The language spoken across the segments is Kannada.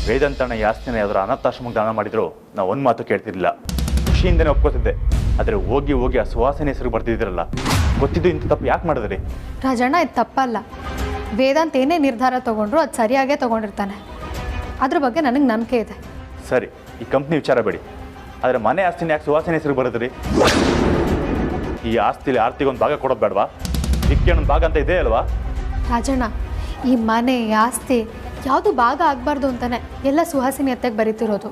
ವೇದಾಂತಣ್ಣ ಈ ಆಸ್ತಿನ ಯಾವ್ದಾರು ಅನಾಥಾಶ್ರಮಕ್ಕೆ ದಾನ ಮಾಡಿದ್ರು ನಾವು ಒಂದು ಮಾತು ಕೇಳ್ತಿರ್ಲಿಲ್ಲ, ಖುಷಿಯಿಂದನೇ ಒಪ್ಕೋತಿದ್ದೆ. ಆದರೆ ಹೋಗಿ ಹೋಗಿ ಆ ಸುವಾಸನೆ ಹೆಸರು ಬರ್ತಿದ್ದೀರಲ್ಲ, ಗೊತ್ತಿದ್ದು ಇಂಥ ತಪ್ಪು ಯಾಕೆ ಮಾಡಿದ್ರಿ? ರಾಜಣ್ಣ, ಇದು ತಪ್ಪಲ್ಲ. ವೇದಾಂತ ಏನೇ ನಿರ್ಧಾರ ತೊಗೊಂಡ್ರು ಅದು ಸರಿಯಾಗೇ ತೊಗೊಂಡಿರ್ತಾನೆ. ಅದ್ರ ಬಗ್ಗೆ ನನಗೆ ನಂಬಿಕೆ ಇದೆ. ಸರಿ, ಈ ಕಂಪ್ನಿ ವಿಚಾರ ಬೇಡಿ, ಆದರೆ ಮನೆ ಆಸ್ತಿನ ಯಾಕೆ ಸುವಾಸನೆ ಹೆಸರು ಬರೋದ್ರಿ? ಈ ಆಸ್ತಿಲಿ ಆರ್ತಿಗೊಂದು ಭಾಗ ಕೊಡೋದು ಬೇಡವಾ? ದಿಕ್ಕೆ ಒಂದು ಭಾಗ ಅಂತ ಇದೆ ಅಲ್ವಾ? ರಾಜಣ್ಣ, ಈ ಮನೆ ಆಸ್ತಿ ಯಾವುದು ಭಾಗ ಆಗಬಾರ್ದು ಅಂತಾನೆ ಎಲ್ಲ ಸುಹಾಸಿನಿ ಅತ್ತೆಗೆ ಬರೀತಿರೋದು.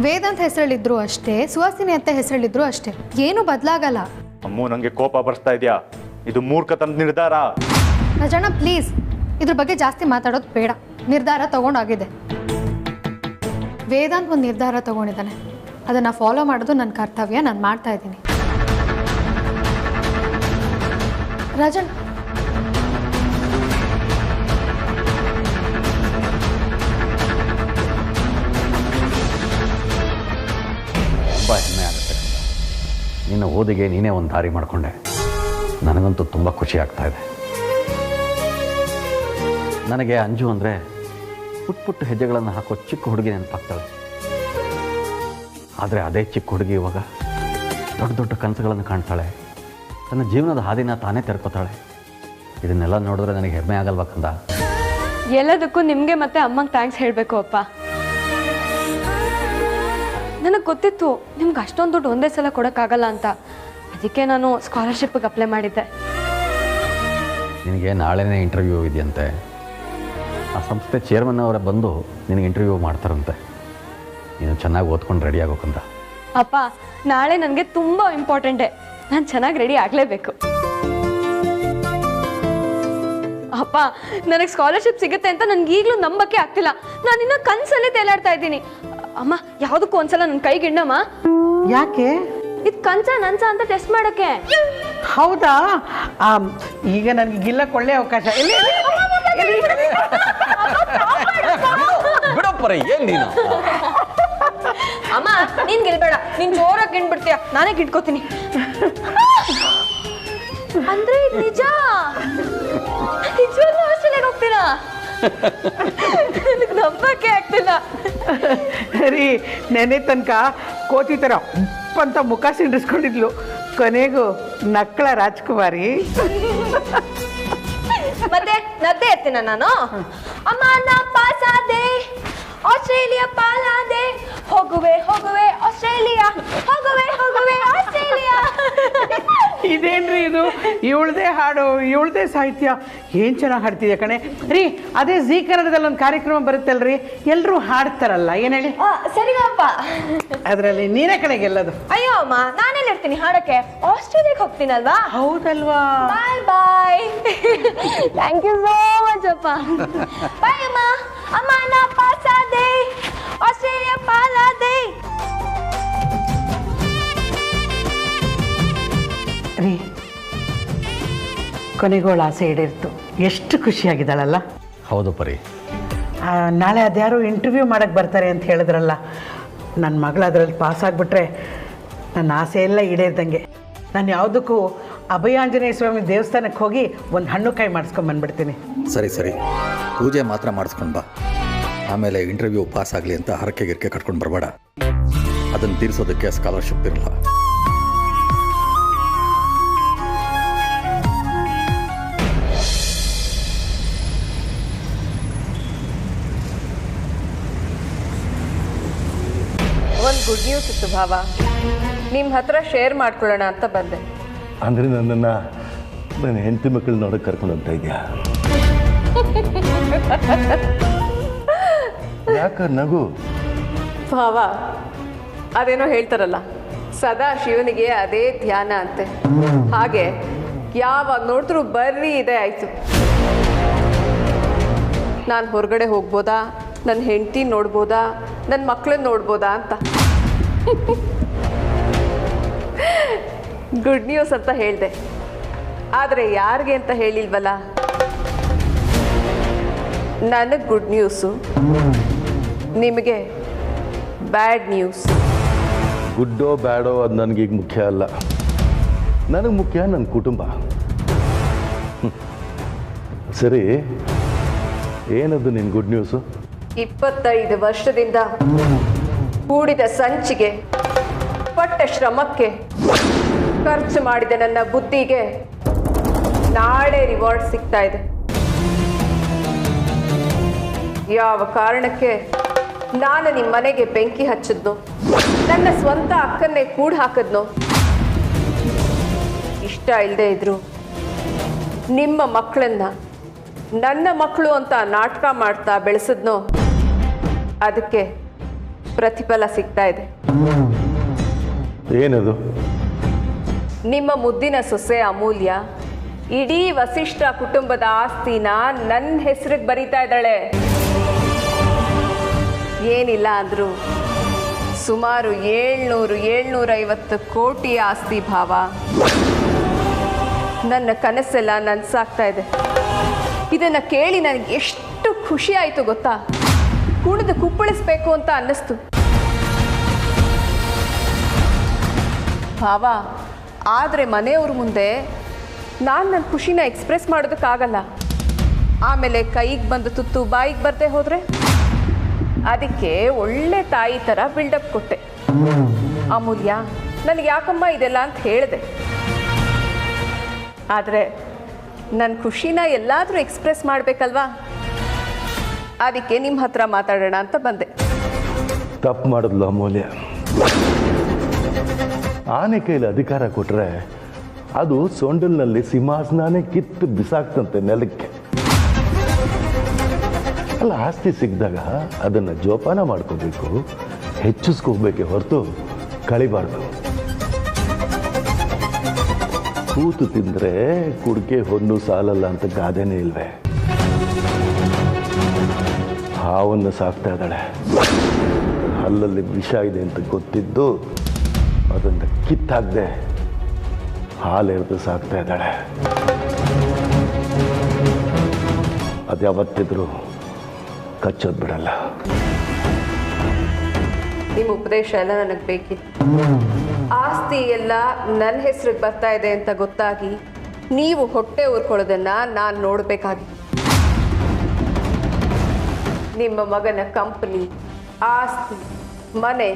ವೇದಾಂತ ಹೆಸರಲ್ಲಿದ್ರು ಅಷ್ಟೇ, ಸುಹಾಸಿನಿ ಅತ್ತೆ ಹೆಸರಲ್ಲಿದ್ರು ಅಷ್ಟೇ, ಏನು ಬದಲಾಗಲ್ಲ. ಅಮ್ಮು, ನನಗೆ ಕೋಪ ಬರ್ಸ್ತಾ ಇದೆಯಾ? ಇದು ಮೂರ್ಖತನದ ನಿರ್ಧಾರ. ರಾಜಣ್ಣ ಪ್ಲೀಸ್, ಇದ್ರ ಬಗ್ಗೆ ಜಾಸ್ತಿ ಮಾತಾಡೋದು ಬೇಡ. ನಿರ್ಧಾರ ತಗೊಂಡಾಗಿದೆ. ವೇದಾಂತ್ ಒಂದು ನಿರ್ಧಾರ ತಗೊಂಡಿದ್ದಾನೆ, ಅದನ್ನು ಫಾಲೋ ಮಾಡೋದು ನನ್ನ ಕರ್ತವ್ಯ. ನಾನು ಮಾಡ್ತಾ ಇದ್ದೀನಿ. ರಾಜಣ್ಣ, ತುಂಬ ಹೆಮ್ಮೆ ಆಗುತ್ತೆ. ನಿನ್ನ ಓದಿಗೆ ನೀನೇ ಒಂದು ದಾರಿ ಮಾಡಿಕೊಂಡೆ. ನನಗಂತೂ ತುಂಬ ಖುಷಿ ಆಗ್ತಾ ಇದೆ. ನನಗೆ ಅಂಜು ಅಂದರೆ ಪುಟ್ಟ ಪುಟ್ಟ ಹೆಜ್ಜೆಗಳನ್ನು ಹಾಕೋ ಚಿಕ್ಕ ಹುಡುಗಿ ನೆನಪಾಗ್ತಾಳೆ. ಆದರೆ ಅದೇ ಚಿಕ್ಕ ಹುಡುಗಿ ಇವಾಗ ದೊಡ್ಡ ದೊಡ್ಡ ಕನಸುಗಳನ್ನು ಕಾಣ್ತಾಳೆ. ತನ್ನ ಜೀವನದ ಹಾದಿನ ತಾನೇ ತೆರ್ಕೋತಾಳೆ. ಇದನ್ನೆಲ್ಲ ನೋಡಿದ್ರೆ ನನಗೆ ಹೆಮ್ಮೆ ಆಗಲ್ವಾ ಕಂದ? ಎಲ್ಲದಕ್ಕೂ ನಿಮಗೆ ಮತ್ತೆ ಅಮ್ಮಂಗೆ ಥ್ಯಾಂಕ್ಸ್ ಹೇಳಬೇಕು ಅಪ್ಪ. ನನಗೆ ಗೊತ್ತಿತ್ತು ನಿಮ್ಗೆ ಅಷ್ಟೊಂದು ದುಡ್ಡು ಒಂದೇ ಸಲ ಕೊಡೋಕ್ಕಾಗಲ್ಲ ಅಂತ. ಅದಕ್ಕೆ ನಾನು ಸ್ಕಾಲರ್ಶಿಪ್ಗೆ ಅಪ್ಲೈ ಮಾಡಿದ್ದೆ. ನಿನಗೆ ನಾಳೆನೇ ಇಂಟರ್ವ್ಯೂ ಇದೆಯಂತೆ. ಆ ಸಂಸ್ಥೆ ಚೇರ್ಮನ್ ಅವರೇ ಬಂದು ನಿನಗೆ ಇಂಟರ್ವ್ಯೂ ಮಾಡ್ತಾರಂತೆ. ನೀನು ಚೆನ್ನಾಗಿ ಓದ್ಕೊಂಡು ರೆಡಿ ಆಗೋಕಂತ. ಅಪ್ಪ, ನಾಳೆ ನನಗೆ ತುಂಬ ಇಂಪಾರ್ಟೆಂಟೇ. ನಾನು ಚೆನ್ನಾಗಿ ರೆಡಿ ಆಗಲೇಬೇಕು. ಅಪ್ಪ, ನನಗೆ ಸ್ಕಾಲರ್ಶಿಪ್ ಸಿಗುತ್ತೆ ಅಂತ ನನಗೆ ಈಗಲೂ ನಂಬಕ್ಕೆ ಆಗ್ತಿಲ್ಲ. ನಾನು ಇನ್ನೂ ಕನಸಲ್ಲೇ ತೇಲಾಡ್ತಾ ಇದ್ದೀನಿ. ಅಮ್ಮ, ಯಾವುದಕ್ಕೂ ಒಂದ್ಸಲ ನನ್ನ ಕೈಗೆ ಇಡಮ್ಮ. ಯಾಕೆ? ಇದು ಕನ್ಸ ನನ್ಸ ಅಂತ ಟೆಸ್ಟ್ ಮಾಡೋಕ್ಕೆ. ಹೌದಾ? ಈಗ ನನಗೆ ಗಿಲ್ಲಕ್ಕೆ ಒಳ್ಳೆ ಅವಕಾಶ. ಬಿಡಪ್ಪರೆ, ಏನು ನೀನು? ಅಮ್ಮ, ನೀನ್ ಗೆಲ್ಬೇಡ. ನೀನ್ ಜೋರಾಗಿ ಗಿಣ್ಬಿಡ್ತೀಯ, ನಾನೇ ಗಿಟ್ಕೋತೀನಿ. ಅಂದ್ರೆ ನಿಜ? ನಿಜವಾಗ್ಲೂ ಆಸ್ಟ್ರೇಲಿಯಾಗೆ ಹೋಗ್ತೀರಾ? ನನಗೆ ನಂಬಕ್ಕೆ ಆಗ್ತಿಲ್ಲ. ರೀ, ನೆನೆ ತನಕ ಕೋತಿ ಥರ ಅಂತ ಮುಖ ಸಿಂಡಿಸ್ಕೊಂಡಿದ್ಲು. ಕೊನೆಗೂ ನಕ್ಕಳ ರಾಜ್ಕುಮಾರಿ. ಮತ್ತೆ ನದ್ದೆ ಇರ್ತೀನ ನಾನು. ಅಮ್ಮ, ನಾ ಪಾಸ್ ಆದೆ, ಆಸ್ಟ್ರೇಲಿಯಾ ಪಾಲಾದೆ, ಹೋಗುವೆ ಹೋಗುವೆ ಆಸ್ಟ್ರೇಲಿಯಾ, ಹೋಗುವೆ ಹೋಗುವೆ ಆಸ್ಟ್ರೇಲಿಯಾ. ಇದೇನ್ರಿ ಇದು? ಇವಳದೇ ಹಾಡು, ಇವಳದೇ ಸಾಹಿತ್ಯ. ಏನು ಚೆನ್ನಾಗಿ ಹಾಡ್ತಿದೆ ಕಣೆ. ರೀ, ಅದೇ ಜೀ ಕನ್ನಡದಲ್ಲಿ ಒಂದು ಕಾರ್ಯಕ್ರಮ ಬರುತ್ತಲ್ರಿ, ಎಲ್ಲರೂ ಹಾಡ್ತಾರಲ್ಲ, ಏನು ಹೇಳಿ? ಸರಿಗಪ್ಪ. ಅದರಲ್ಲಿ ನೀನೇ ಕಡೆ ಗೆಲ್ಲೋದು. ಅಯ್ಯೋ ಅಮ್ಮ, ನಾನೆಲ್ಲ ಇರ್ತೀನಿ ಹಾಡಕ್ಕೆ? ಆಸ್ಟ್ರೇಲಿಯಾಗೆ ಹೋಗ್ತೀನಲ್ವಾ? ಹೌದಲ್ವಾ? ಬಾಯ್ ಬಾಯ್. ಥ್ಯಾಂಕ್ ಯು ಸೋ ಮಚ್ ಅಪ್ಪ. ಬಾಯ್ ಅಮ್ಮ. ಅಮ್ಮ, ನಾ ಪಾಸ್ ಆದೆ, ಆಸ್ಟ್ರೇಲಿಯಾ ಪಾಲಾದೆ. ರೀ, ಕೊನೆಗೋಳ ಆಸೆ ಈಡೇರಿತು. ಎಷ್ಟು ಖುಷಿಯಾಗಿದ್ದಾಳಲ್ಲ? ಹೌದು ಪರಿ. ನಾಳೆ ಅದ್ಯಾರು ಇಂಟರ್ವ್ಯೂ ಮಾಡೋಕ್ಕೆ ಬರ್ತಾರೆ ಅಂತ ಹೇಳಿದ್ರಲ್ಲ, ನನ್ನ ಮಗಳು ಅದರಲ್ಲಿ ಪಾಸ್ ಆಗಿಬಿಟ್ರೆ ನನ್ನ ಆಸೆ ಎಲ್ಲ ಈಡೇರ್ದಂಗೆ. ನಾನು ಯಾವುದಕ್ಕೂ ಅಭಯಾಂಜನೇಯ ಸ್ವಾಮಿ ದೇವಸ್ಥಾನಕ್ಕೆ ಹೋಗಿ ಒಂದು ಹಣ್ಣು ಕಾಯಿ ಮಾಡಿಸ್ಕೊಂಬಂದ್ಬಿಡ್ತೀನಿ. ಸರಿ ಸರಿ, ಪೂಜೆ ಮಾತ್ರ ಮಾಡಿಸ್ಕೊಂಡು ಬಾ. ಆಮೇಲೆ ಇಂಟರ್ವ್ಯೂ ಪಾಸ್ ಆಗಲಿ ಅಂತ ಹರಕೆ ಗಿರಕೆ ಕಟ್ಕೊಂಡು ಬರಬೇಡ. ಅದನ್ನು ತೀರಿಸೋದಕ್ಕೆ ಸ್ಕಾಲರ್ಶಿಪ್ ಇರಲ್ಲ. ಒಂದು ಗುಡ್ ನ್ಯೂಸ್ ಇತ್ತು ಭಾವ, ನಿಮ್ಮ ಹತ್ರ ಶೇರ್ ಮಾಡ್ಕೊಳ್ಳೋಣ ಅಂತ ಬಂದೆ. ಅಂದರೆ ನನ್ನನ್ನು ನನ್ನ ಹೆಂಡತಿ ಮಕ್ಕಳು ನೋಡೋಕೆ ಕರ್ಕೊಂಡು ಹೋಗ್ತಾ ಇದೆಯಾ? ಯಾಕ ನಗು? ಭಾವ, ಅದೇನೋ ಹೇಳ್ತಾರಲ್ಲ, ಸದಾ ಶಿವನಿಗೆ ಅದೇ ಧ್ಯಾನ ಅಂತೆ. ಹಾಗೆ ಯಾವಾಗ ನೋಡಿದ್ರೂ ಬರ್ರಿ ಇದೆ ಆಯಿತು. ನಾನು ಹೊರಗಡೆ ಹೋಗ್ಬೋದಾ, ನನ್ನ ಹೆಂಡತಿ ನೋಡ್ಬೋದಾ, ನನ್ನ ಮಕ್ಕಳನ್ನ ನೋಡ್ಬೋದಾ ಅಂತ. ಗುಡ್ ನ್ಯೂಸ್ ಅಂತ ಹೇಳಿದೆ, ಆದರೆ ಯಾರಿಗೆ ಅಂತ ಹೇಳಿಲ್ವಲ್ಲ. ನನಗೆ ಗುಡ್ ನ್ಯೂಸು, ನಿಮಗೆ ಬ್ಯಾಡ್ ನ್ಯೂಸ್. ಗುಡ್ಡೋ ಬ್ಯಾಡೋ ಅದು ನನಗೀಗ ಮುಖ್ಯ ಅಲ್ಲ. ನನಗೆ ಮುಖ್ಯ ನನ್ನ ಕುಟುಂಬ. ಸರಿ, ಏನದು ನಿನ್ನ ಗುಡ್ ನ್ಯೂಸು? 25 ವರ್ಷದಿಂದ ಕೂಡಿದ ಸಂಚಿಗೆ, ಪಟ್ಟ ಶ್ರಮಕ್ಕೆ, ಖರ್ಚು ಮಾಡಿದ ನನ್ನ ಬುದ್ಧಿಗೆ ನಾಳೆ ರಿವಾರ್ಡ್ ಸಿಗ್ತಾ ಇದೆ. ಯಾವ ಕಾರಣಕ್ಕೆ ನಾನು ನಿಮ್ಮ ಮನೆಗೆ ಬೆಂಕಿ ಹಚ್ಚಿದ್ನೋ, ನನ್ನ ಸ್ವಂತ ಅಕ್ಕನ್ನೇ ಕೂಡ್ ಹಾಕಿದ್ನೋ, ಇಷ್ಟ ಇಲ್ಲದೆ ಇದ್ರು ನಿಮ್ಮ ಮಕ್ಕಳನ್ನ ನನ್ನ ಮಕ್ಕಳು ಅಂತ ನಾಟಕ ಮಾಡ್ತಾ ಬೆಳೆಸಿದ್ನೋ, ಅದಕ್ಕೆ ಪ್ರತಿಫಲ ಸಿಗ್ತಾ ಇದೆ. ಏನದು? ನಿಮ್ಮ ಮುದ್ದಿನ ಸೊಸೆ ಅಮೂಲ್ಯ ಇಡೀ ವಸಿಷ್ಠ ಕುಟುಂಬದ ಆಸ್ತಿನ ನನ್ನ ಹೆಸರಿಗೆ ಬರೀತಾ ಇದ್ದಾಳೆ. ಏನಿಲ್ಲ ಅಂದ್ರು ಸುಮಾರು 700-750 ಕೋಟಿ ಆಸ್ತಿ ಭಾವ. ನನ್ನ ಕನಸೆಲ್ಲ ನನ್ಸಾಗ್ತಾ ಇದೆ. ಇದನ್ನ ಕೇಳಿ ನನಗೆ ಎಷ್ಟು ಖುಷಿ ಆಯಿತು ಗೊತ್ತಾ? ಕುಣಿದು ಕುಪ್ಪಳಿಸ್ಬೇಕು ಅಂತ ಅನ್ನಿಸ್ತು. ಭಾವ, ಆದರೆ ಮನೆಯವ್ರ ಮುಂದೆ ನಾನು ನನ್ನ ಖುಷಿನ ಎಕ್ಸ್ಪ್ರೆಸ್ ಮಾಡೋದಕ್ಕಾಗಲ್ಲ. ಆಮೇಲೆ ಕೈಗೆ ಬಂದು ತುತ್ತು ಬಾಯಿಗೆ ಬರ್ದೇ ಹೋದರೆ, ಅದಕ್ಕೆ ಒಳ್ಳೆ ತಾಯಿ ಥರ ಬಿಲ್ಡಪ್ ಕೊಟ್ಟೆ. ಅಮೂಲ್ಯ, ನನಗೆ ಯಾಕಮ್ಮ ಇದೆಲ್ಲ ಅಂತ ಹೇಳಿದೆ. ಆದರೆ ನನ್ನ ಖುಷಿನ ಎಲ್ಲಾದರೂ ಎಕ್ಸ್ಪ್ರೆಸ್ ಮಾಡಬೇಕಲ್ವಾ? ಅದಕ್ಕೆ ನಿಮ್ಮ ಹತ್ರ ಮಾತಾಡೋಣ ಅಂತ ಬಂದೆ. ತಪ್ಪು ಮಾಡಿದ್ಲು ಅಮೂಲ್ಯ. ಆನೆ ಕೈಲಿ ಅಧಿಕಾರ ಕೊಟ್ಟರೆ ಅದು ಸೊಂಡಲ್ನಲ್ಲಿ ಸಿಂಹಾಸನಾನೇ ಕಿತ್ತು ಬಿಸಾಕ್ತಂತೆ ನೆಲಕ್ಕೆ. ಅಲ್ಲ, ಆಸ್ತಿ ಸಿಕ್ಕಿದಾಗ ಅದನ್ನು ಜೋಪಾನ ಮಾಡ್ಕೋಬೇಕು, ಹೆಚ್ಚಿಸ್ಕೋಬೇಕೆ ಹೊರತು ಕಳಿಬಾರ್ದು. ಕೂತು ತಿಂದರೆ ಕುಡಿಕೆ ಹೊನ್ನು ಸಾಲಲ್ಲ ಅಂತ ಗಾದೆನೇ ಇಲ್ವೇ? ಹಾವನ್ನು ಸಾಕ್ತಾ ಇದ್ದಾಳೆ. ಹಲ್ಲಲ್ಲಿ ವಿಷ ಇದೆ ಅಂತ ಗೊತ್ತಿದ್ದು ಅದನ್ನು ಕಿತ್ತಾಗದೆ ಹಾಲೆರೆದು ಸಾಕ್ತಾ ಇದ್ದಾಳೆ. ಅದ್ಯಾವತ್ತಿದ್ರು ಕಚ್ಚೋದು ಬಿಡಲ್ಲ. ನಿಮ್ಮ ಉಪದೇಶ ಎಲ್ಲ ನನಗೆ ಬೇಕಿತ್ತು. ಆಸ್ತಿ ಎಲ್ಲ ನನ್ನ ಹೆಸ್ರಿಗೆ ಬರ್ತಾ ಇದೆ ಅಂತ ಗೊತ್ತಾಗಿ ನೀವು ಹೊಟ್ಟೆ ಉರ್ಕೊಳ್ಳೋದನ್ನ ನಾನು ನೋಡಬೇಕಾಗಿತ್ತು. ನಿಮ್ಮ ಮಗನ ಕಂಪನಿ, ಆಸ್ತಿ, ಮನೆ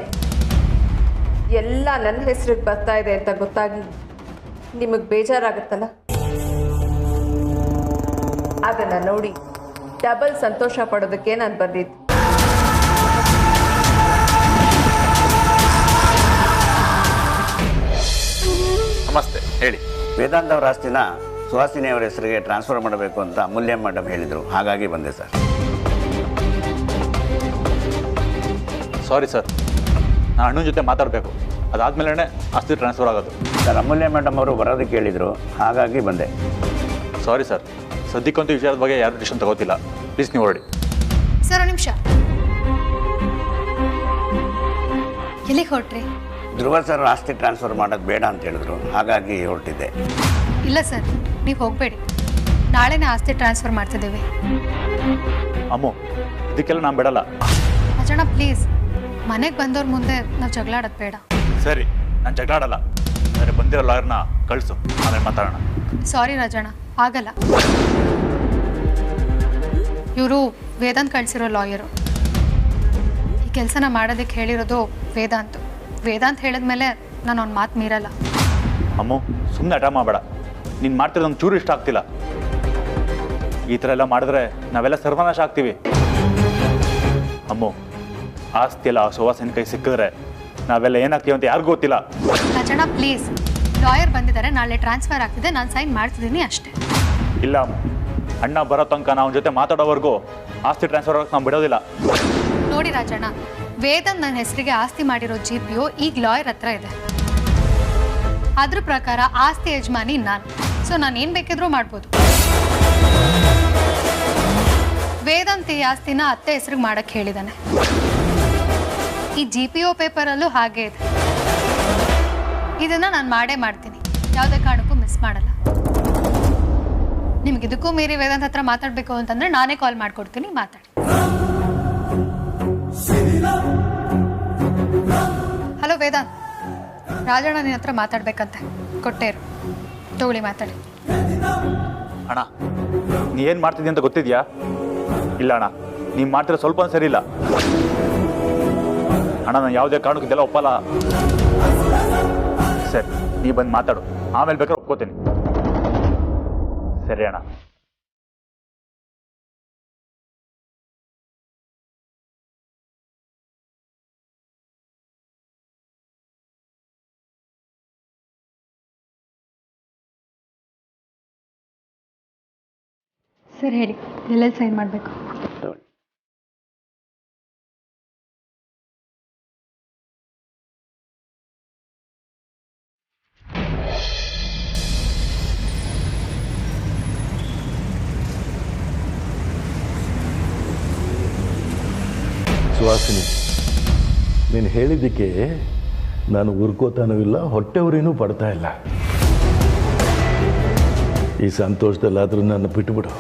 ಎಲ್ಲ ನನ್ನ ಹೆಸ್ರಿಗೆ ಬರ್ತಾ ಇದೆ ಅಂತ ಗೊತ್ತಾಗಿ ನಿಮಗೆ ಬೇಜಾರಾಗುತ್ತಲ್ಲ, ಅದನ್ನು ನೋಡಿ ಡಬಲ್ ಸಂತೋಷ ಪಡೋದಕ್ಕೆ ನಾನು ಬಂದಿದ್ದು. ನಮಸ್ತೆ, ಹೇಳಿ. ವೇದಾಂತ ಅವರ ಆಸ್ತಿನ ಸುಹಾಸಿನಿ ಅವರ ಹೆಸರಿಗೆ ಟ್ರಾನ್ಸ್ಫರ್ ಮಾಡಬೇಕು ಅಂತ ಅಮೂಲ್ಯ ಮೇಡಮ್ ಹೇಳಿದರು, ಹಾಗಾಗಿ ಬಂದೆ ಸರ್. ಸಾರಿ ಸರ್, ನಾನು ಅಣ್ಣನ ಜೊತೆ ಮಾತಾಡಬೇಕು. ಅದಾದಮೇಲೆ ಆಸ್ತಿ ಟ್ರಾನ್ಸ್ಫರ್ ಆಗೋದು. ಸರ್, ಅಮೂಲ್ಯ ಮೇಡಮ್ ಅವರು ಬರೋದಕ್ಕೆ ಹೇಳಿದರು, ಹಾಗಾಗಿ ಬಂದೆ. ಸಾರಿ ಸರ್, ಸದ್ಯಕ್ಕಂತೂ ವಿಚಾರದ ಬಗ್ಗೆ ಯಾರು ಡಿಸಿಷನ್ ತಗೋತಿಲ್ಲ. ಪ್ಲೀಸ್ ನೀವು ಹೊರಡಿ. ಸರ್, ಒಂದು ನಿಮಿಷ. ಎಲ್ಲಿಗೆ ಹೊರಟ್ರಿ? ಧ್ರುವ ಸರ್ ಆಸ್ತಿ ಟ್ರಾನ್ಸ್ಫರ್ ಮಾಡೋದು ಬೇಡ ಅಂತ ಹೇಳಿದ್ರು, ಹಾಗಾಗಿ ಹೊರಟಿದ್ದೆ. ಇಲ್ಲ ಸರ್, ನೀವು ಹೋಗಬೇಡಿ. ನಾಳೆನೇ ಆಸ್ತಿ ಟ್ರಾನ್ಸ್ಫರ್ ಮಾಡ್ತಿದ್ದೀವಿ. ಅಮ್ಮು, ಇದಕ್ಕೆಲ್ಲ ನಾನು ಬಿಡಲ್ಲ. ಅಜಣ, ಪ್ಲೀಸ್, ಮನೆಗೆ ಬಂದವ್ರ ಮುಂದೆ ನಾವು ಜಗಳಾಡೋದು ಬೇಡ. ಸರಿ, ನಾನು ಜಗಳಾಡಲ್ಲ. ಆದರೆ ಬಂದಿರೋ ಲಾಯರ್ನ ಕಳಿಸು, ಆಮೇಲೆ ಮಾತಾಡೋಣ. ಸಾರಿ ರಾಜಣ್ಣ, ಆಗಲ್ಲ. ಇವರು ವೇದಾಂತ್ ಕಳಿಸಿರೋ ಲಾಯರು. ಈ ಕೆಲಸನ ಮಾಡೋದಕ್ಕೆ ಹೇಳಿರೋದು ವೇದಾಂತ್. ವೇದಾಂತ್ ಹೇಳಿದ್ಮೇಲೆ ನಾನು ಅವ್ನ ಮಾತು ಮೀರಲ್ಲ. ಅಮ್ಮು, ಸುಮ್ಮನೆ ಹಠ ಮಾಡಬೇಡ. ನೀನು ಮಾಡ್ತಿರೋದು ಒಂದು ಚೂರು ಇಷ್ಟ ಆಗ್ತಿಲ್ಲ. ಈ ಥರ ಎಲ್ಲ ಮಾಡಿದ್ರೆ ನಾವೆಲ್ಲ ಸರ್ವನಾಶ ಆಗ್ತೀವಿ. ಅಮ್ಮು, ಆಸ್ತಿ ಎಲ್ಲ ಸುವಾಸಿನ ಕೈ ಸಿಕ್ಕಿದ್ರೆ ನಾವೆಲ್ಲ ಏನಾಗ್ತೀವಿ ಅಂತ ಯಾರಿಗೂ ಗೊತ್ತಿಲ್ಲ. ರಾಜಣ್ಣ, ಪ್ಲೀಸ್, ಲಾಯರ್ ಬಂದಿದ್ದಾರೆ, ನಾಳೆ ಟ್ರಾನ್ಸ್ಫರ್ ಆಗ್ತಿದೆ, ನಾನು ಸೈನ್ ಮಾಡ್ತಿದ್ದೀನಿ ಅಷ್ಟೇ. ಇಲ್ಲ ಅಮ್ಮ, ಅಣ್ಣ ಬರೋ ತನಕ ನಾವು ಜೊತೆ ಮಾತಾಡೋವರೆಗೂ ಆಸ್ತಿ ಟ್ರಾನ್ಸ್ಫರ್ ಆಗೋಕ್ಕೆ ನಾವು ಬಿಡೋದಿಲ್ಲ. ನೋಡಿ ರಾಜಣ್ಣ, ವೇದಾಂತ್ ನನ್ನ ಹೆಸರಿಗೆ ಆಸ್ತಿ ಮಾಡಿರೋ GPO ಈಗ ಲಾಯರ್ ಹತ್ರ ಇದೆ. ಅದ್ರ ಪ್ರಕಾರ ಆಸ್ತಿ ಯಜಮಾನಿ ನಾನು. ಸೊ ನಾನು ಏನು ಬೇಕಿದ್ರೂ ಮಾಡ್ಬೋದು. ವೇದಾಂತ್ ಈ ಆಸ್ತಿನ ಅತ್ತೆ ಹೆಸರಿಗೆ ಮಾಡಕ್ಕೆ ಹೇಳಿದ್ದಾನೆ. ಈ GPO ಪೇಪರಲ್ಲೂ ಹಾಗೆ ಇದೆ. ಇದನ್ನು ನಾನು ಮಾಡೇ ಮಾಡ್ತೀನಿ, ಯಾವುದೇ ಕಾರಣಕ್ಕೂ ಮಿಸ್ ಮಾಡಲ್ಲ. ನಿಮ್ಗೆ ಇದಕ್ಕೂ ಮೀರಿ ವೇದಾಂತ್ ಹತ್ರ ಮಾತಾಡಬೇಕು ಅಂತಂದರೆ ನಾನೇ ಕಾಲ್ ಮಾಡಿಕೊಡ್ತೀನಿ, ಮಾತಾಡಿ. ಹಲೋ ವೇದಾಂತ್, ರಾಜಣ್ಣ ನಿನ್ನ ಹತ್ರ ಮಾತಾಡ್ಬೇಕಂತೆ, ಕೊಟ್ಟೇರು, ತಗೊಳ್ಳಿ ಮಾತಾಡಿ. ಅಣ್ಣ, ನೀ ಏನು ಮಾಡ್ತಿದ್ದಿ ಅಂತ ಗೊತ್ತಿದ್ಯಾ? ಇಲ್ಲ ಅಣ್ಣ, ನೀವು ಮಾಡ್ತಿರೋ ಸ್ವಲ್ಪ ಸರಿ ಇಲ್ಲ ಅಣ್ಣ. ನಾನು ಯಾವುದೇ ಕಾರಣಕ್ಕೂ ಇದೆಲ್ಲ ಒಪ್ಪಲ್ಲ. ಸರಿ, ನೀ ಬಂದು ಮಾತಾಡು, ಆಮೇಲೆ ಬೇಕಾದ್ರೆ ಒಪ್ಕೋತೀನಿ. ಸರಿ ಅಣ್ಣ. ಸರಿ ಹೇಳಿ, ಎಲ್ಲೆಲ್ಲಿ ಸೈನ್ ಮಾಡಬೇಕು? ಸುಹಾಸಿನಿ, ನೀನು ಹೇಳಿದ್ದಕ್ಕೆ ನಾನು ಉರ್ಕೋತಾನೂ ಇಲ್ಲ, ಹೊಟ್ಟೆವರೇನೂ ಪಡ್ತಾ ಇಲ್ಲ. ಈ ಸಂತೋಷದಲ್ಲಾದರೂ ನನ್ನ ಬಿಟ್ಟುಬಿಡು.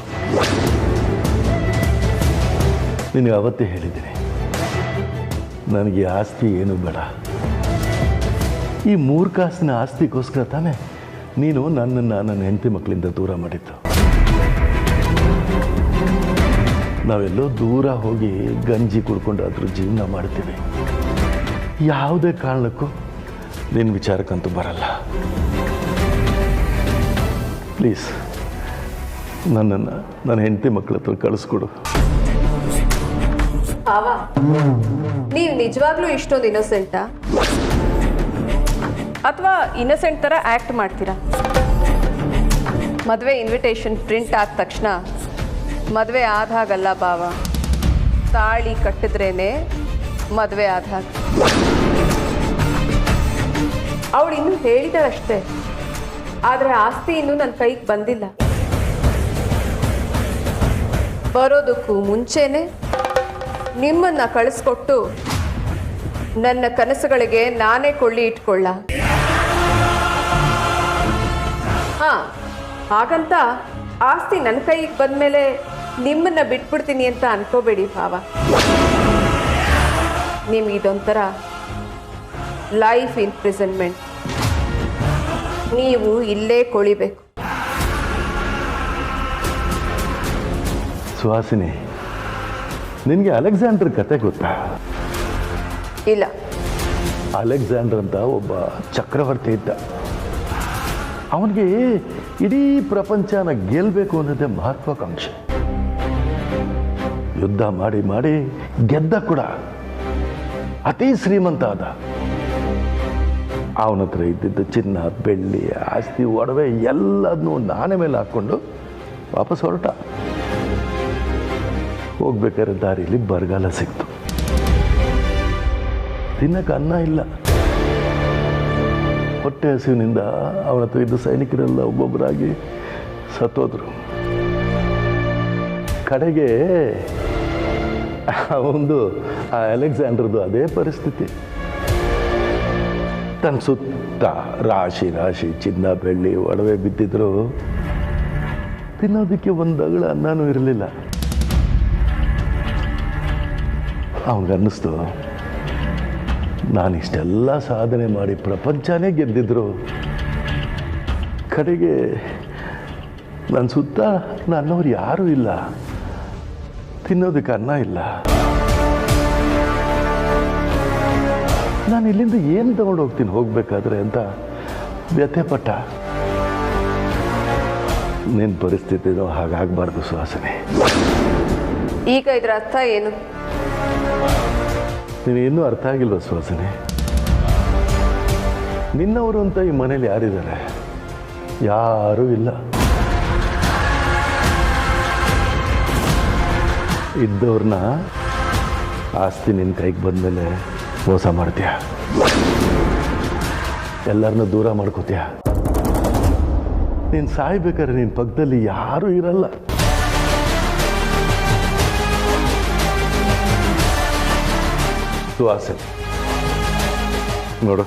ನಿನಗೆ ಅವತ್ತೇ ಹೇಳಿದ್ದೀನಿ, ನನಗೆ ಆಸ್ತಿ ಏನೂ ಬೇಡ. ಈ 3 ಕಾಸಿನ ಆಸ್ತಿಗೋಸ್ಕರ ತಾನೇ ನೀನು ನನ್ನನ್ನು ನನ್ನ ಹೆಂಡತಿ ಮಕ್ಕಳಿಂದ ದೂರ ಮಾಡಿದ್ದು. ನಾವೆಲ್ಲೋ ದೂರ ಹೋಗಿ ಗಂಜಿ ಕುಡ್ಕೊಂಡಾದ್ರೂ ಜೀವನ ಮಾಡ್ತೀವಿ. ಯಾವುದೇ ಕಾರಣಕ್ಕೂ ನಿನ್ನ ವಿಚಾರಕ್ಕಂತೂ ಬರಲ್ಲ. ಪ್ಲೀಸ್ ನನ್ನನ್ನು ನನ್ನ ಹೆಂಡತಿ ಮಕ್ಕಳ ಹತ್ರ ಕಳಿಸ್ಕೊಡು. ಭಾವ, ನೀವು ನಿಜವಾಗ್ಲೂ ಇಷ್ಟೊಂದು ಇನ್ನೋಸೆಂಟಾ ಅಥವಾ ಇನ್ನೋಸೆಂಟ್ ಥರ ಆ್ಯಕ್ಟ್ ಮಾಡ್ತೀರಾ? ಮದುವೆ ಇನ್ವಿಟೇಷನ್ ಪ್ರಿಂಟ್ ಆದ ತಕ್ಷಣ ಮದುವೆ ಆದಾಗಲ್ಲ ಭಾವ, ತಾಳಿ ಕಟ್ಟಿದ್ರೇನೆ ಮದುವೆ ಆದಾಗ. ಅವಳು ಇನ್ನೂ ಹೇಳಿದಳಷ್ಟೇ, ಆದರೆ ಆಸ್ತಿ ಇನ್ನೂ ನನ್ನ ಕೈಗೆ ಬಂದಿಲ್ಲ. ಬರೋದಕ್ಕೂ ಮುಂಚೆನೆ ನಿಮ್ಮನ್ನು ಕಳಿಸ್ಕೊಟ್ಟು ನನ್ನ ಕನಸುಗಳಿಗೆ ನಾನೇ ಕೊಳ್ಳಿ ಇಟ್ಕೊಳ್ಳ. ಹಾಗಂತ ಆಸ್ತಿ ನನ್ನ ಕೈಗೆ ಬಂದಮೇಲೆ ನಿಮ್ಮನ್ನು ಬಿಟ್ಬಿಡ್ತೀನಿ ಅಂತ ಅನ್ಕೋಬೇಡಿ ಭಾವ. ನಿಮಗಿದೊಂಥರ ಲೈಫ್ ಇಂಪ್ರಿಸನ್ಮೆಂಟ್. ನೀವು ಇಲ್ಲೇ ಕೊಳಿಬೇಕು. ಸುಹಾಸಿನಿ, ನಿನಗೆ ಅಲೆಕ್ಸಾಂಡರ್ ಕತೆ ಗೊತ್ತಾ? ಇಲ್ಲ. ಅಲೆಕ್ಸಾಂಡರ್ ಅಂತ ಒಬ್ಬ ಚಕ್ರವರ್ತಿ ಇದ್ದ. ಅವನಿಗೆ ಇಡೀ ಪ್ರಪಂಚನ ಗೆಲ್ಲಬೇಕು ಅನ್ನೋದೇ ಮಹತ್ವಾಕಾಂಕ್ಷೆ. ಯುದ್ಧ ಮಾಡಿ ಮಾಡಿ ಗೆದ್ದ ಕೂಡ. ಅತಿ ಶ್ರೀಮಂತ ಆದ. ಅವನ ಹತ್ರ ಇದ್ದಿದ್ದು ಚಿನ್ನ, ಬೆಳ್ಳಿ, ಆಸ್ತಿ, ಒಡವೆ ಎಲ್ಲದನ್ನೂ ನಾನೇ ಮೇಲೆ ಹಾಕ್ಕೊಂಡು ವಾಪಸ್ ಹೊರಟ. ಹೋಗ್ಬೇಕಾದ್ರೆ ದಾರಿಯಲ್ಲಿ ಬರಗಾಲ ಸಿಕ್ತು. ತಿನ್ನಕ್ಕೆ ಅನ್ನ ಇಲ್ಲ. ಹೊಟ್ಟೆ ಹಸಿವಿನಿಂದ ಅವನ ಹತ್ರ ಇದ್ದ ಸೈನಿಕರೆಲ್ಲ ಒಬ್ಬೊಬ್ಬರಾಗಿ ಸತ್ತೋದ್ರು. ಕಡೆಗೆ ಒಂದು ಆ ಅಲೆಕ್ಸಾಂಡರ್ದು ಅದೇ ಪರಿಸ್ಥಿತಿ. ತನ್ನ ಸುತ್ತ ರಾಶಿ ರಾಶಿ ಚಿನ್ನ, ಬೆಳ್ಳಿ, ಒಡವೆ ಬಿದ್ದಿದ್ರು ತಿನ್ನೋದಕ್ಕೆ ಒಂದು ಅಗಳ ಅನ್ನನೂ ಇರಲಿಲ್ಲ. ಅವನಿಗನ್ನಿಸ್ತು, ನಾನಿಷ್ಟೆಲ್ಲ ಸಾಧನೆ ಮಾಡಿ ಪ್ರಪಂಚನೇ ಗೆದ್ದಿದ್ರು ಕಡೆಗೆ ನನ್ನ ಸುತ್ತ ನನ್ನವ್ರು ಯಾರೂ ಇಲ್ಲ, ತಿನ್ನೋದಕ್ಕೆ ಅನ್ನ ಇಲ್ಲ. ನಾನು ಇಲ್ಲಿಂದ ಏನು ತಗೊಂಡು ಹೋಗ್ತೀನಿ ಹೋಗ್ಬೇಕಾದ್ರೆ ಅಂತ ವ್ಯಥೆಪಟ್ಟ. ನಿನ್ನ ಪರಿಸ್ಥಿತಿನೂ ಹಾಗಾಗಬಾರ್ದು ಸುಹಾಸಿನಿ. ಈಗ ಇದರ ಅರ್ಥ ಏನು? ನೀನು ಇನ್ನೂ ಅರ್ಥ ಆಗಿಲ್ವ ಸುಹಾಸಿನಿ? ನಿನ್ನವರು ಅಂತ ಈ ಮನೇಲಿ ಯಾರಿದ್ದಾರೆ? ಯಾರೂ ಇಲ್ಲ. ಇದ್ದವ್ರನ್ನ ಆಸ್ತಿ ನಿನ್ನ ಕೈಗೆ ಬಂದಮೇಲೆ ಮೋಸ ಮಾಡ್ತೀಯ, ಎಲ್ಲರನ್ನೂ ದೂರ ಮಾಡ್ಕೋತೀಯ. ನೀನು ಸಾಯ್ಬೇಕಾದ್ರೆ ನಿನ್ನ ಪಕ್ಕದಲ್ಲಿ ಯಾರೂ ಇರಲ್ಲ. ಸುಹಾಸಿನಿ ನೋಡು,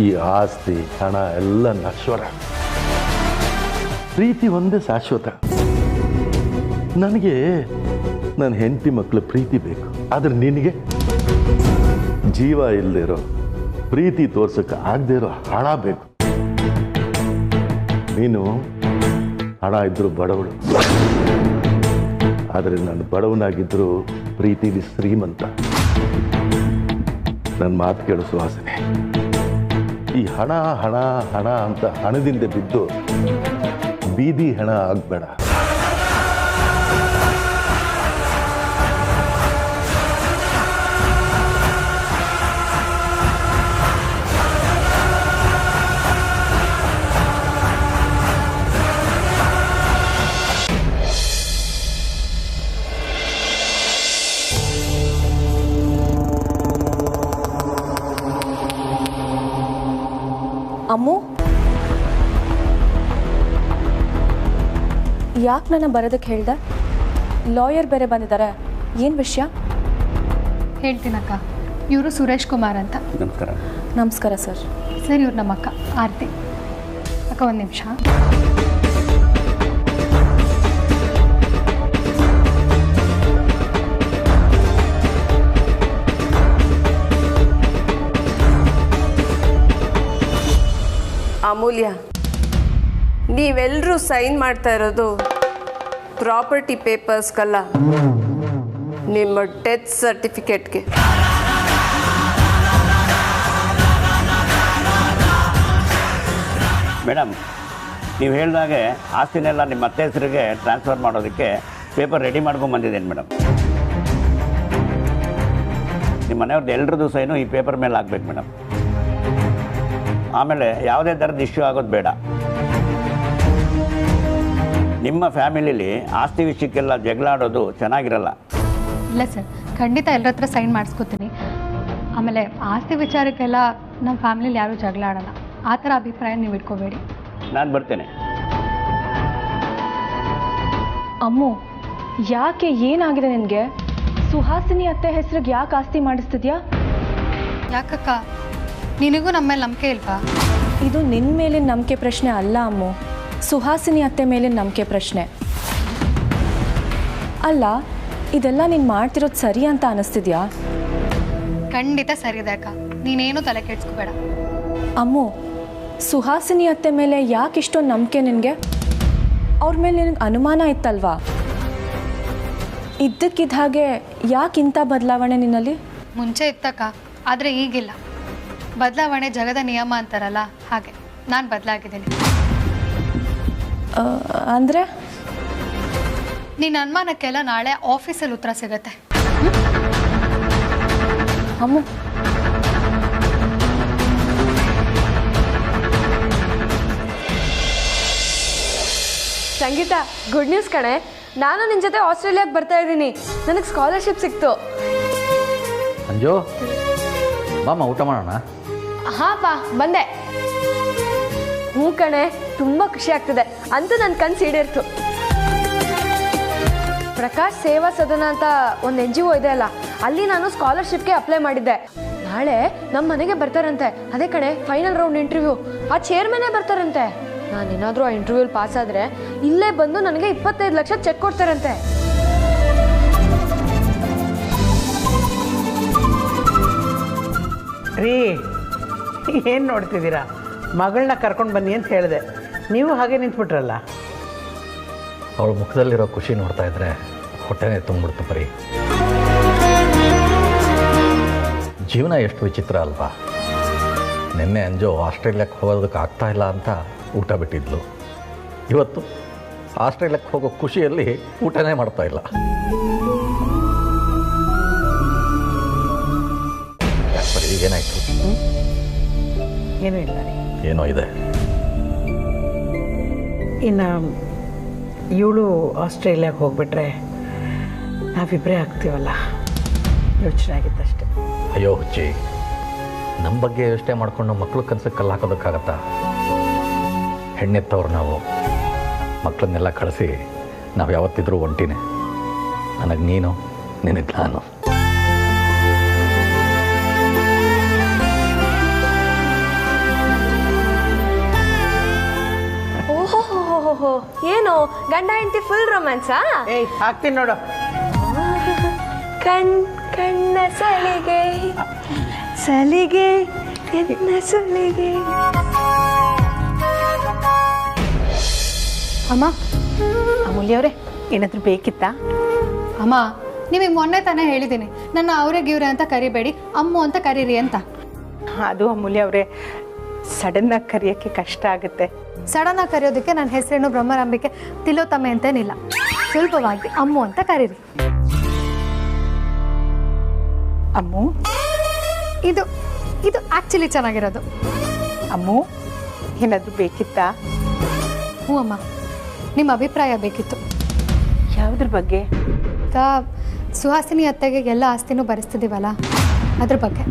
ಈ ಆಸ್ತಿ, ಹಣ ಎಲ್ಲ ನಶ್ವರ. ಪ್ರೀತಿ ಒಂದೇ ಶಾಶ್ವತ. ನನಗೆ ನನ್ನ ಹೆಂಡತಿ ಮಕ್ಕಳ ಪ್ರೀತಿ ಬೇಕು, ಆದರೆ ನಿನಗೆ ಜೀವ ಇಲ್ಲದೆ ಇರೋ, ಪ್ರೀತಿ ತೋರ್ಸಕ್ಕೆ ಆಗದೆ ಇರೋ ಹಣ ಬೇಕು. ನೀನು ಹಣ ಇದ್ರೂ ಬಡವಳು, ಆದರೆ ನಾನು ಬಡವನಾಗಿದ್ದರೂ ಪ್ರೀತಿಲಿ ಶ್ರೀಮಂತ. ನನ್ನ ಮಾತು ಕೇಳು ಸುಹಾಸಿನಿ, ಈ ಹಣ ಹಣ ಹಣ ಅಂತ ಹಣದಿಂದ ಬಿದ್ದು ಬೀದಿ ಹಣ ಆಗಬೇಡ. ಅಮ್ಮು, ಯಾಕೆ ನನ್ನ ಬರೋದಕ್ಕೆ ಹೇಳ್ದೆ? ಲಾಯರ್ ಬೇರೆ ಬಂದಿದ್ದಾರೆ, ಏನು ವಿಷಯ? ಹೇಳ್ತೀನಕ್ಕ. ಇವರು ಸುರೇಶ್ ಕುಮಾರ್ ಅಂತ. ನಮಸ್ಕಾರ. ನಮಸ್ಕಾರ ಸರ್. ಸರ್, ಇವ್ರು ನಮ್ಮ ಅಕ್ಕ ಆರತಿ. ಅಕ್ಕ ಒಂದು ನಿಮಿಷ. ಅಮೂಲ್ಯ, ನೀವೆಲ್ಲರೂ ಸೈನ್ ಮಾಡ್ತಾ ಇರೋದು ಪ್ರಾಪರ್ಟಿ ಪೇಪರ್ಸ್ಗಲ್ಲ, ನಿಮ್ಮ ಡೆತ್ ಸರ್ಟಿಫಿಕೇಟ್ಗೆ. ಮೇಡಮ್, ನೀವು ಹೇಳಿದಾಗೆ ಆಸ್ತಿನೆಲ್ಲ ನಿಮ್ಮ ಅತ್ತೆ ಹೆಸರಿಗೆ ಟ್ರಾನ್ಸ್ಫರ್ ಮಾಡೋದಕ್ಕೆ ಪೇಪರ್ ರೆಡಿ ಮಾಡ್ಕೊಂಬಂದಿದ್ದೇನೆ ಮೇಡಮ್. ನಿಮ್ಮ ಮನೆಯವ್ರದ್ದು ಎಲ್ರದ್ದು ಸೈನು ಈ ಪೇಪರ್ ಮೇಲೆ ಆಗಬೇಕು ಮೇಡಮ್. ಆಮೇಲೆ ಯಾವುದೇ ಥರದ ಇಶ್ಯೂ ಆಗೋದು ಬೇಡ. ನಿಮ್ಮ ಫ್ಯಾಮಿಲಿಲಿ ಆಸ್ತಿ ವಿಷಯಕ್ಕೆಲ್ಲ ಜಗಳ ಆಡೋದು ಚೆನ್ನಾಗಿರಲ್ಲ. ಇಲ್ಲ ಸರ್, ಖಂಡಿತ ಎಲ್ಲರ ಹತ್ರ ಸೈನ್ ಮಾಡಿಸ್ಕೊತೀನಿ. ಆಮೇಲೆ ಆಸ್ತಿ ವಿಚಾರಕ್ಕೆಲ್ಲ ನಮ್ಮ ಫ್ಯಾಮಿಲಿಲಿ ಯಾರೂ ಜಗಳ ಆಡಲ್ಲ. ಆ ಥರ ಅಭಿಪ್ರಾಯ ನೀವು ಇಟ್ಕೋಬೇಡಿ. ನಾನು ಬರ್ತೇನೆ. ಅಮ್ಮು, ಯಾಕೆ, ಏನಾಗಿದೆ ನಿನಗೆ? ಸುಹಾಸಿನಿ ಅತ್ತೆ ಹೆಸರಿಗೆ ಯಾಕೆ ಆಸ್ತಿ ಮಾಡಿಸ್ತಿದ್ಯಾ? ಯಾಕಕ್ಕ, ನಿನಗೂ ನಮ್ಮ ಮೇಲೆ ನಂಬಿಕೆ ಇಲ್ವಾ? ಇದು ನಿನ್ನ ಮೇಲಿನ ನಂಬಿಕೆ ಪ್ರಶ್ನೆ ಅಲ್ಲ ಅಮ್ಮು, ಸುಹಾಸಿನಿ ಅತ್ತೆ ಮೇಲಿನ ನಂಬಿಕೆ ಪ್ರಶ್ನೆ. ಅಲ್ಲ, ಇದೆಲ್ಲ ನೀನು ಮಾಡ್ತಿರೋದು ಸರಿ ಅಂತ ಅನ್ನಿಸ್ತಿದ್ಯಾ? ಖಂಡಿತ ಸರಿದೆ ಅಕ್ಕ, ನೀನೇನು ತಲೆ ಕೆಡಿಸ್ಕೋಬೇಡ. ಅಮ್ಮು, ಸುಹಾಸಿನಿ ಅತ್ತೆ ಮೇಲೆ ಯಾಕೆ ಇಷ್ಟೊಂದು ನಂಬಿಕೆ ನಿನಗೆ? ಅವ್ರ ಮೇಲೆ ನಿನಗೆ ಅನುಮಾನ ಇತ್ತಲ್ವಾ? ಇದ್ದಕ್ಕಿದ್ದ ಹಾಗೆ ಯಾಕೆ ಇಂಥ ಬದಲಾವಣೆ ನಿನ್ನಲ್ಲಿ? ಮುಂಚೆ ಇತ್ತಕ್ಕ, ಆದರೆ ಈಗಿಲ್ಲ. ಬದಲಾವಣೆ ಜಗದ ನಿಯಮ ಅಂತಾರಲ್ಲ, ಹಾಗೆ ನಾನು ಬದಲಾಗಿದ್ದೀನಿ. ಅಂದರೆ ನಿನ್ನ ಅನುಮಾನಕ್ಕೆಲ್ಲ ನಾಳೆ ಆಫೀಸಲ್ಲಿ ಉತ್ತರ ಸಿಗತ್ತೆ. ಅಮ್ಮು, ಸಂಗೀತ, ಗುಡ್ ನ್ಯೂಸ್ ಕಣೆ. ನಾನು ನಿನ್ನ ಜೊತೆ ಆಸ್ಟ್ರೇಲಿಯಾಗೆ ಬರ್ತಾ ಇದ್ದೀನಿ. ನನಗೆ ಸ್ಕಾಲರ್ಶಿಪ್ ಸಿಕ್ತು. ಅಂಜು, ಬಾಮ್ಮ ಊಟ ಮಾಡೋಣ. ಹಾಂ ಪಾ, ಬಂದೆ. ಹ್ಞೂ ಕಣೆ, ತುಂಬ ಖುಷಿ ಆಗ್ತಿದೆ. ಅಂತೂ ನನ್ನ ಕನಸು ಈಡೇರ್ತು. ಪ್ರಕಾಶ್ ಸೇವಾ ಸದನ ಅಂತ ಒಂದು NGO ಇದೆ ಅಲ್ಲ, ಅಲ್ಲಿ ನಾನು ಸ್ಕಾಲರ್ಶಿಪ್ಗೆ ಅಪ್ಲೈ ಮಾಡಿದ್ದೆ. ನಾಳೆ ನಮ್ಮ ಮನೆಗೆ ಬರ್ತಾರಂತೆ. ಅದೇ ಕಣೆ, ಫೈನಲ್ ರೌಂಡ್ ಇಂಟರ್ವ್ಯೂ. ಆ ಚೇರ್ಮನೇ ಬರ್ತಾರಂತೆ. ನಾನೇನಾದರೂ ಆ ಇಂಟರ್ವ್ಯೂಲಿ ಪಾಸ್ ಆದರೆ ಇಲ್ಲೇ ಬಂದು ನನಗೆ 25 ಲಕ್ಷ ಚೆಕ್ ಕೊಡ್ತಾರಂತೆ. ರೀ, ಏನು ನೋಡ್ತಿದ್ದೀರಾ? ಮಗಳನ್ನ ಕರ್ಕೊಂಡು ಬನ್ನಿ ಅಂತ ಹೇಳಿದೆ, ನೀವು ಹಾಗೆ ನಿಂತ್ಬಿಟ್ರಲ್ಲ. ಅವಳ ಮುಖದಲ್ಲಿರೋ ಖುಷಿ ನೋಡ್ತಾ ಇದ್ರೆ ಹೊಟ್ಟೆನೇ ತುಂಬಿಡ್ತು ಪರಿ. ಜೀವನ ಎಷ್ಟು ವಿಚಿತ್ರ ಅಲ್ವಾ? ನಿನ್ನೆ ಅಂಜು ಆಸ್ಟ್ರೇಲಿಯಾಕ್ಕೆ ಹೋಗೋದಕ್ಕೆ ಆಗ್ತಾ ಇಲ್ಲ ಅಂತ ಊಟ ಬಿಟ್ಟಿದ್ಲು. ಇವತ್ತು ಆಸ್ಟ್ರೇಲಿಯಾಕ್ಕೆ ಹೋಗೋ ಖುಷಿಯಲ್ಲಿ ಊಟನೇ ಮಾಡ್ತಾ ಇಲ್ಲ. ಯಾಕೆ ಈಗೇನಾಯ್ತು? ಏನೂ ಇಲ್ಲ ರೀ. ಏನೋ ಇದೆ. ಇನ್ನು ಇವಳು ಆಸ್ಟ್ರೇಲಿಯಾಗೆ ಹೋಗ್ಬಿಟ್ರೆ ನಾವಿಬ್ಬರೇ ಆಗ್ತೀವಲ್ಲ, ಯೋಚನೆ ಆಗಿತ್ತಷ್ಟೆ. ಅಯ್ಯೋ ಹುಚ್ಚಿ, ನಮ್ಮ ಬಗ್ಗೆ ಯೋಚನೆ ಮಾಡಿಕೊಂಡು ಮಕ್ಕಳು ಕನಸಕ್ಕೆ ಕಲ್ಲು ಹಾಕೋದಕ್ಕಾಗತ್ತಾ? ಹೆಣ್ಣೆತ್ತವ್ರು ನಾವು. ಮಕ್ಕಳನ್ನೆಲ್ಲ ಕಳಿಸಿ ನಾವು ಯಾವತ್ತಿದ್ರೂ ಒಂಟಿನೇ. ನನಗೆ ನೀನು, ನಿನಗೆ ನಾನು. ಓಹೋ, ಏನು ಗಂಡ ಹೆಂಡತಿ ಫುಲ್ ರೊಮ್ಯಾನ್ಸಾ? ಏಯ್, ಹಾಕ್ತೀನಿ ನೋಡು. ಕಣ್ಣ ಸಲಿಗೆ ಸಲಿಗೆ ಎನ್ನ ಸಲಿಗೆ. ಅಮ್ಮ, ಅಮೂಲ್ಯ ಅವರೇ, ಏನಾದರೂ ಬೇಕಿತ್ತಾ? ಅಮ್ಮ ನಿಮಗೆ ಮೊನ್ನೆ ತಾನೇ ಹೇಳಿದ್ದೀನಿ, ನನ್ನ ಅವರೇ ಗಿವ್ರೆ ಅಂತ ಕರಿಬೇಡಿ, ಅಮ್ಮು ಅಂತ ಕರೀರಿ ಅಂತ. ಅದು ಅಮೂಲ್ಯ ಅವರೇ, ಸಡನ್ನಾಗಿ ಕರೆಯೋಕ್ಕೆ ಕಷ್ಟ ಆಗುತ್ತೆ. ಸಡನ್ನಾಗಿ ಕರೆಯೋದಕ್ಕೆ ನನ್ನ ಹೆಸರೇನು ಬ್ರಹ್ಮರಾಂಬಿಕೆ ತಿಲೋತ್ತಮೆ ಅಂತೇನಿಲ್ಲ. ಸುಲಭವಾಗಿ ಅಮ್ಮು ಅಂತ ಕರೀರಿ. ಅಮ್ಮು, ಇದು ಇದು ಆ್ಯಕ್ಚುಲಿ ಚೆನ್ನಾಗಿರೋದು. ಅಮ್ಮು, ಏನಾದರೂ ಬೇಕಿತ್ತಾ? ಹ್ಞೂ ಅಮ್ಮ, ನಿಮ್ಮ ಅಭಿಪ್ರಾಯ ಬೇಕಿತ್ತು. ಯಾವುದ್ರ ಬಗ್ಗೆ? ಈಗ ಸುಹಾಸಿನಿ ಅತ್ತೆಗೆ ಎಲ್ಲ ಆಸ್ತಿನೂ ಭರಿಸ್ತಿದ್ದೀವಲ್ಲ, ಅದ್ರ ಬಗ್ಗೆ.